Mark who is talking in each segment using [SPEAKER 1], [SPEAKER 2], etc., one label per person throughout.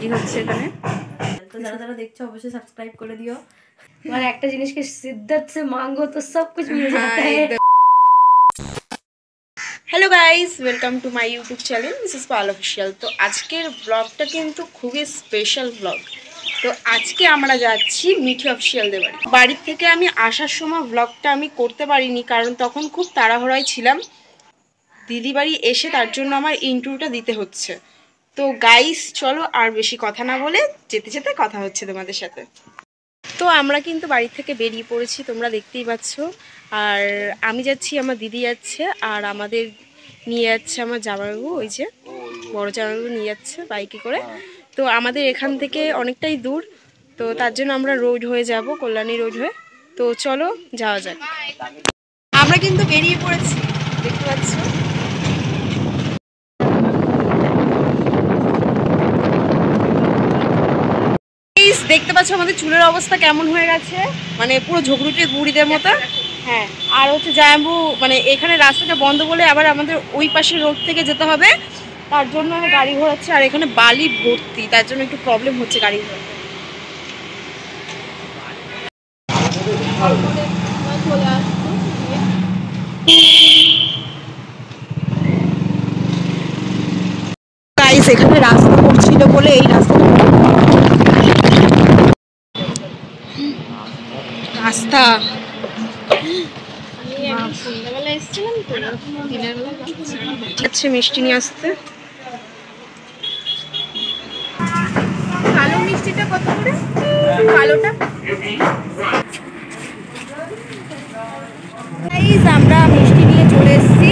[SPEAKER 1] Ready হচ্ছে এখানে।
[SPEAKER 2] তো যারা যারা দেখছো অবশ্যই সাবস্ক্রাইব করে দিও।
[SPEAKER 1] মানে একটা জিনিসকে शिद्दत से मांगो तो सब कुछ मिल जाता है।
[SPEAKER 3] Hello guys, welcome to my YouTube channel Mrs Pal official. তো আজকের ব্লগটা কিন্তু খুবই স্পেশাল ব্লগ। তো আজকে আমরা যাচ্ছি মিঠি অফিসিয়ালদের বাড়ি। বাড়ির থেকে আমি আসার সময় ব্লগটা আমি করতে পারিনি, কারণ তখন খুব তাড়াহুড়ায় ছিলাম। দিদি বাড়ি এসে তার জন্য আমার ইন্ট্রোটা দিতে হচ্ছে। তো গাইস চলো আর বেশি কথা না বলে যেতে যেতে কথা হচ্ছে তোমাদের সাথে। তো আমরা কিন্তু বাড়ি থেকে বেরিয়ে পড়েছি, তোমরা দেখতেই পাচ্ছ। আর আমি যাচ্ছি, আমার দিদি যাচ্ছে, আর আমাদের নিয়ে যাচ্ছে আমার জামাইবাবু, ওই যে বড় জামাইবাবু নিয়ে যাচ্ছে বাইকে করে। তো আমাদের এখান থেকে অনেকটাই দূর, তো তার জন্য আমরা রোড হয়ে যাব, কল্যাণী রোড হয়ে। তো চলো যাওয়া যাক। আমরা কিন্তু বেরিয়ে পড়েছি, দেখতে পাচ্ছ। দেখতে পাচ্ছ আমাদের চুলের অবস্থা কেমন হয়ে গেছে, মানে পুরো ঝগড়ুটে বুড়িদের মতো। হ্যাঁ, আর হচ্ছে জামাইবাবু মানে এখানে রাস্তাটা বন্ধ বলে আবার আমাদের ওই পাশের রোড থেকে যেতে হবে, তার জন্য গাড়ি ঘোরাচ্ছে। আর এখানে বালি ভর্তি, তার জন্য একটু প্রবলেম হচ্ছে গাড়ি ঘোরাতে। গাইস, এখানে রাস্তা করছিল বলে এই রাস্তাটা রাস্তা আচ্ছা মিষ্টি নিয়ে আসতে।
[SPEAKER 1] কালো মিষ্টিটা কত করে? কালোটা গাইস, আমরা মিষ্টি নিয়ে চলে এসেছি।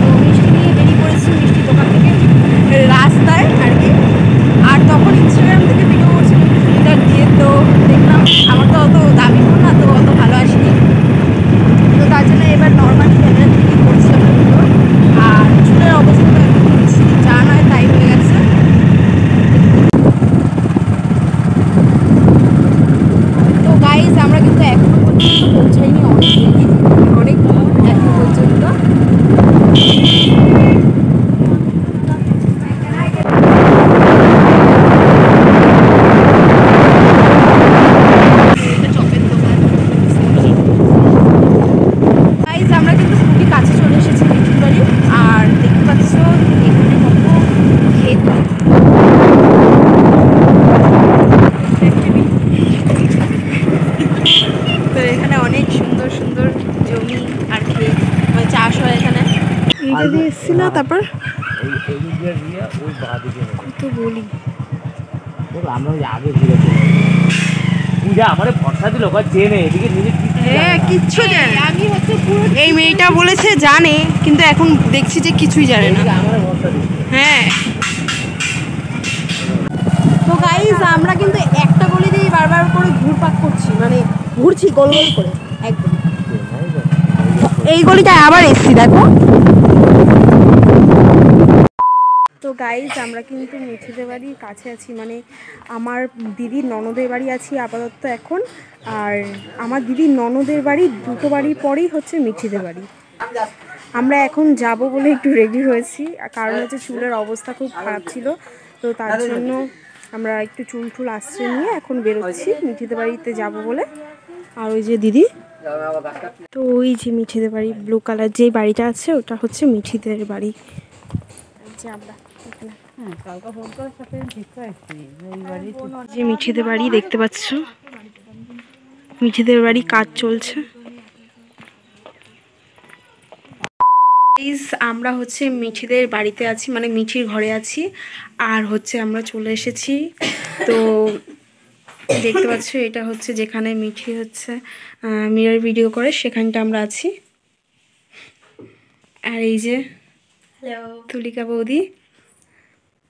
[SPEAKER 1] তো মিষ্টি নিয়ে বেরিয়ে পড়েছি মিষ্টি দোকান থেকে রাস্তায় আর কি। আর তখন ইনস্টাগ্রাম থেকে ভিডিও করছিল ফিল্টার দিয়ে, তো দেখলাম আমার তো অত দামি ফোন না, তো অত ভালো আসেনি। তো তার জন্য এবার নর্মাল ক্যামেরা থেকেই করছিলাম ভিডিও। আর চুলের অবস্থাটা যা নয় তাই হয়ে গেছে। তো গাইজ, আমরা কিন্তু এখনো পর্যন্ত পৌঁছাইনি, অনেক এখনো পর্যন্ত। গাইজ, আমরা কিন্তু খুবই কাছে চলে এসেছি মিঠির বাড়ি। আর দেখতে পাচ্ছ এখানে কত ক্ষেত। তো এখানে অনেক সুন্দর সুন্দর জমি আর ক্ষেত, মানে চাষ হয় এখানে। এইটা দিয়ে এসেছিল, তারপর কত বলি
[SPEAKER 4] আমরা আগে ঘুরে পূজা আমার ভরসা দিল জেনে এদিকে
[SPEAKER 3] হ্যাঁ কিচ্ছু জানে। আমি হচ্ছে এই মেয়েটা বলেছে জানে, কিন্তু এখন দেখছি যে কিছুই জানে না। হ্যাঁ,
[SPEAKER 1] তো গাইজ, আমরা কিন্তু একটা গলি দিয়ে বারবার করে ঘুরপাক করছি, মানে ঘুরছি গোল গোল করে একদম। এই গলিটায় আবার এসছি, দেখো। তো গাইজ, আমরা কিন্তু মিঠিদের বাড়ির কাছে আছি, মানে আমার দিদির ননদের বাড়ি আছি আপাতত এখন। আর আমার দিদির ননদের বাড়ি দুটো বাড়ির পরেই হচ্ছে মিঠিদের বাড়ি। আমরা এখন যাব বলে একটু রেডি হয়েছি, কারণ হচ্ছে চুলের অবস্থা খুব খারাপ ছিল। তো তার জন্য আমরা একটু চুল টুল আশ্রয় নিয়ে এখন বেরোচ্ছি মিঠিদের বাড়িতে যাব বলে। আর ওই যে দিদি, তো ওই যে মিঠিদের বাড়ি ব্লু কালার যে বাড়িটা আছে ওটা হচ্ছে মিঠিদের বাড়ি। যে আমরা যে মিঠিদের বাড়ি দেখতে পাচ্ছ, মিঠিদের বাড়ি কাজ চলছে। আমরা হচ্ছে মিঠিদের বাড়িতে আছি, মানে মিঠির ঘরে আছি। আর হচ্ছে আমরা চলে এসেছি। তো দেখতে পাচ্ছ এটা হচ্ছে যেখানে মিঠি হচ্ছে মিরর ভিডিও করে, সেখানটা আমরা আছি। আর এই যে তুলিকা বৌদি,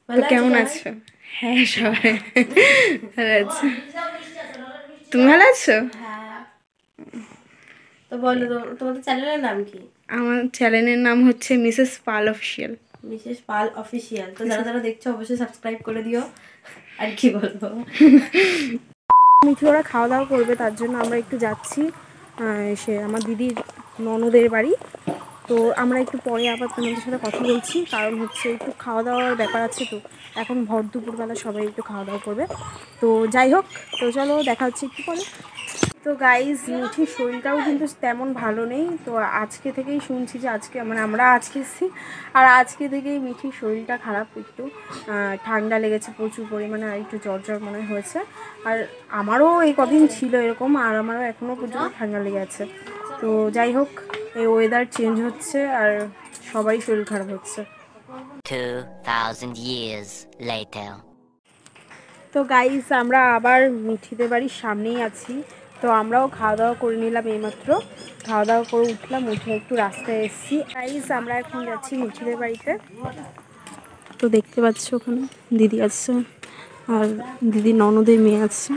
[SPEAKER 1] তো কেমন আছো? হ্যাঁ, সবাই ভালো আছে। তুমি ভালো আছো?
[SPEAKER 2] তো বলো, তোমাদের চ্যানেলের নাম কি?
[SPEAKER 1] আমার চ্যানেলের নাম হচ্ছে Mrs Pal official.
[SPEAKER 2] Mrs Pal official. তো যারা যারা দেখছো অবশ্যই সাবস্ক্রাইব করে দিও। আর কি বলবো,
[SPEAKER 1] মিঠি ওরা খাওয়া দাওয়া করবে, তার জন্য আমরা একটু যাচ্ছি সে আমার দিদির ননদের বাড়ি। তো আমরা একটু পরে আবার তোমাদের সাথে কথা বলছি, কারণ হচ্ছে একটু খাওয়া দাওয়ার ব্যাপার আছে। তো এখন ভর দুপুরবেলা সবাই একটু খাওয়া দাওয়া করবে। তো যাই হোক, তো চলো দেখা হচ্ছে একটু পরে। তো গাইজ, মিঠির শরীরটাও কিন্তু তেমন ভালো নেই। তো আজকে থেকেই শুনছি যে আমরা আজকে এসেছি, আর আজকে থেকেই মিঠির শরীরটা খারাপ, একটু ঠান্ডা লেগেছে প্রচুর পরিমাণে, আর একটু জ্বর মনে হয়েছে। আর আমারও এই কদিন ছিল এরকম, আর আমারও এখনও পর্যন্ত ঠান্ডা লেগে আছে। তো যাই হোক, এই ওয়েদার চেঞ্জ হচ্ছে আর সবারই শরীর খারাপ হচ্ছে।
[SPEAKER 5] 2000 years later.
[SPEAKER 1] তো গাইজ, আমরা আবার মিঠিদের বাড়ির সামনেই আছি। তো আমরাও খাওয়া দাওয়া করে নিলাম, এইমাত্র খাওয়া দাওয়া করে উঠে একটু রাস্তায় এসেছি। গাইজ, আমরা এখন যাচ্ছি মিঠিদের বাড়িতে। তো দেখতে পাচ্ছ ওখানে দিদি আছে, আর দিদি ননদের মেয়ে আছে।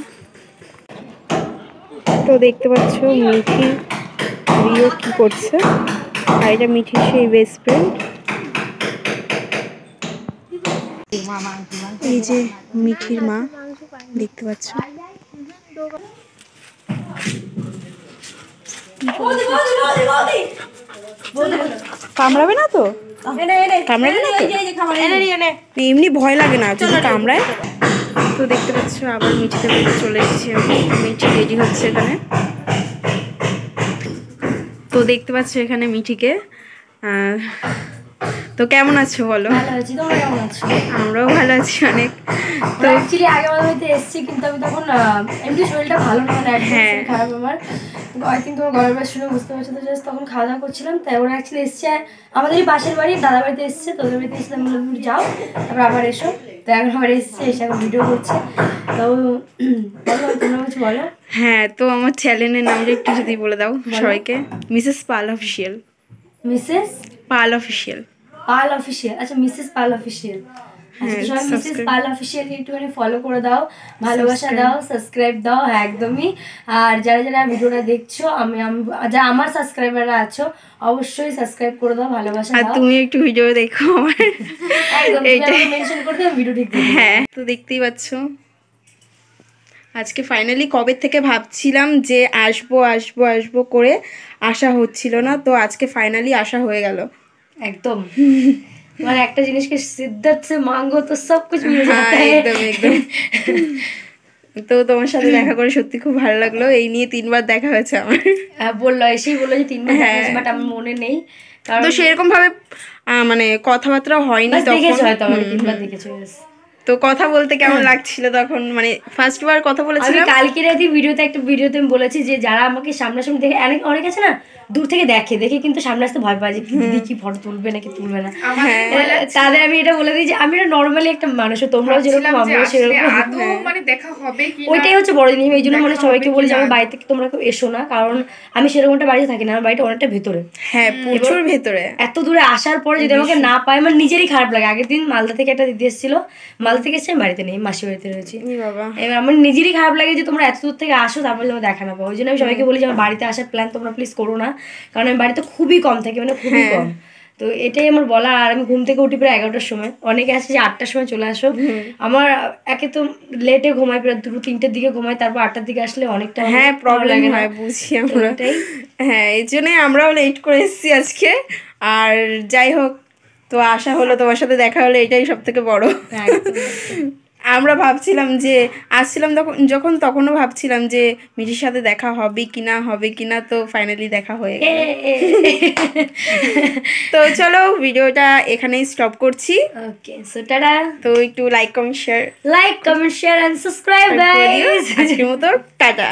[SPEAKER 1] তো দেখতে পাচ্ছ মিঠি রিও কি করছে, আর এটা মিঠির সেই বেস্ট ফ্রেন্ড। এই যে মিঠির মা, দেখতে পাচ্ছ। কামড়াবে না তো? কামড়াবে না তো? এমনি ভয় লাগে না যদি কামড়ায়। তো দেখতে পাচ্ছ আবার মিঠিতে বাড়িতে চলে এসেছি আমি। মিঠি রেডি হচ্ছে এখানে। তো দেখতে পাচ্ছ এখানে মিঠিকে। তো কেমন আছো বলো?
[SPEAKER 2] ভালো আছি, তোমরা কেমন আছো?
[SPEAKER 1] আমরাও ভালো আছি অনেক।
[SPEAKER 2] তো অ্যাকচুয়ালি আগে আমার বাড়িতে এসেছি, কিন্তু আমি তখন এমনি শরীরটা ভালো না, মানে একদম খারাপ আমার। আই থিঙ্ক তোমার ঘরের বাড়ি শুনে বুঝতে পারছো। তো জাস্ট তখন খাওয়া দাওয়া করছিলাম, তাই ওরা অ্যাকচুয়ালি এসছে আমাদেরই পাশের বাড়ি, দাদা বাড়িতে এসছে। তোদের বাড়িতে এসেছিলাম, বললাম তুমি যাও, তারপর আবার এসো। তো এখন আবার এসছে, এসে এখন ভিডিও করছে। তো বলো, তোমরা কিছু বলো।
[SPEAKER 1] হ্যাঁ, তো আমার চ্যানেলের নামটা একটু যদি বলে দাও সবাইকে। Mrs Pal official.
[SPEAKER 2] Mrs
[SPEAKER 1] Pal official.
[SPEAKER 2] পাল অফিসিয়াল, আচ্ছা মিসেস পাল অফিসিয়াল। সবাই মিসেস পাল অফিসিয়ালকে একটুখানি ফলো করে দাও, ভালোবাসা দাও, সাবস্ক্রাইব দাও। হ্যাঁ, একদমই। আর যারা যারা ভিডিওটা দেখছো, যারা আমার সাবস্ক্রাইবাররা আছো, অবশ্যই সাবস্ক্রাইব করে দাও, ভালোবাসা দাও।
[SPEAKER 1] আর তুমি একটু ভিডিও দেখো আমার,
[SPEAKER 2] একদম এইটাই মেনশন করে দাও, ভিডিও ঠিক।
[SPEAKER 1] হ্যাঁ, তো দেখতেই পাচ্ছ আজকে ফাইনালি কবে থেকে ভাবছিলাম যে আসবো আসবো আসবো করে আসা হচ্ছিল না, তো আজকে ফাইনালি আসা হয়ে গেল
[SPEAKER 2] একদম। মানে একটা জিনিসকে সিদ্ধার্থ সে মাঙ্গো তো সব কিছু মিলে
[SPEAKER 1] হ্যাঁ,
[SPEAKER 2] যায়।
[SPEAKER 1] একদম একদম। তো তোমার সাথে দেখা করে সত্যি খুব ভালো লাগলো। এই নিয়ে 3 বার দেখা হয়েছে আমার।
[SPEAKER 2] বললো, এসেই বললো যে 3 বার, বাট আমার মনে নেই, কারণ
[SPEAKER 1] তো সেরকম ভাবে মানে কথাবার্তা হয়নি তখন।
[SPEAKER 2] দেখেছো হয়তো আমাকে 3 বার দেখেছো।
[SPEAKER 1] তো কথা বলতে কেমন লাগছিল তখন, মানে ফার্স্ট বার কথা
[SPEAKER 2] আমি
[SPEAKER 1] বলেছিলাম।
[SPEAKER 2] কালকে রাতে একটা ভিডিওতে আমি বলেছি যে যারা আমাকে সামনাসামনি দেখে, অনেক আছে না দূর থেকে দেখে কিন্তু সামনে আসতে ভয় পায় যে দিদি কি ফটো তুলবে নাকি তুলবে না। তাদের আমি এটা বলে দিই যে আমি এটা নর্মালি একটা মানুষ, তোমরাও যেরকম আমরাও সেরকম,
[SPEAKER 3] মানে দেখা হবে কি
[SPEAKER 2] ওইটাই হচ্ছে বড় জিনিস। এই জন্য মানে সবাইকে বলি যে আমার বাড়ি থেকে তোমরা কেউ এসো না, কারণ আমি সেরকমটা বাড়িতে থাকি না, আমার বাড়িটা অনেকটা ভেতরে।
[SPEAKER 1] হ্যাঁ, প্রচুর ভেতরে।
[SPEAKER 2] এত দূরে আসার পরে যদি আমাকে না পায়, আমার নিজেরই খারাপ লাগে। আগের দিন মালদা থেকে একটা দিদি এসেছিল, মালদা থেকে এসে বাড়িতে নেই, মাসি বাড়িতে রয়েছি। এবার আমার নিজেরই খারাপ লাগে যে তোমরা এত দূর থেকে আসো, তারপরে তোমার দেখা না পাবো। ওই জন্য আমি সবাইকে বলি যে আমার বাড়িতে আসার প্ল্যান তোমরা প্লিজ করো না, কারণ আমি বাড়িতে খুবই কম থাকি, মানে খুবই কম। তো এটাই আমার বলা। আর আমি ঘুম থেকে উঠি প্রায় 11টার সময়, অনেকে আছে যে 8টার সময় চলে আসো। আমার একে তো লেটে ঘুমাই, প্রায় 2-3টের দিকে ঘুমাই, তারপর 8টার দিকে আসলে অনেকটা
[SPEAKER 1] প্রবলেম হয়, বুঝি আমরা। হ্যাঁ, এই জন্যই আমরাও লেট করে এসেছি আজকে। আর যাই হোক, তো আশা হলো, তোমার সাথে দেখা হলো, এটাই সব থেকে বড়। আমরা ভাবছিলাম যে আসছিলাম যখন তখনও ভাবছিলাম যে মিঠির সাথে দেখা হবে কিনা, তো ফাইনালি দেখা হয়ে গেল। তো চলো, ভিডিওটা এখানেই স্টপ করছি।
[SPEAKER 2] Okay, so tata.
[SPEAKER 1] তো একটু like comment share
[SPEAKER 2] and subscribe guys.
[SPEAKER 1] আজকের মতো টাটা।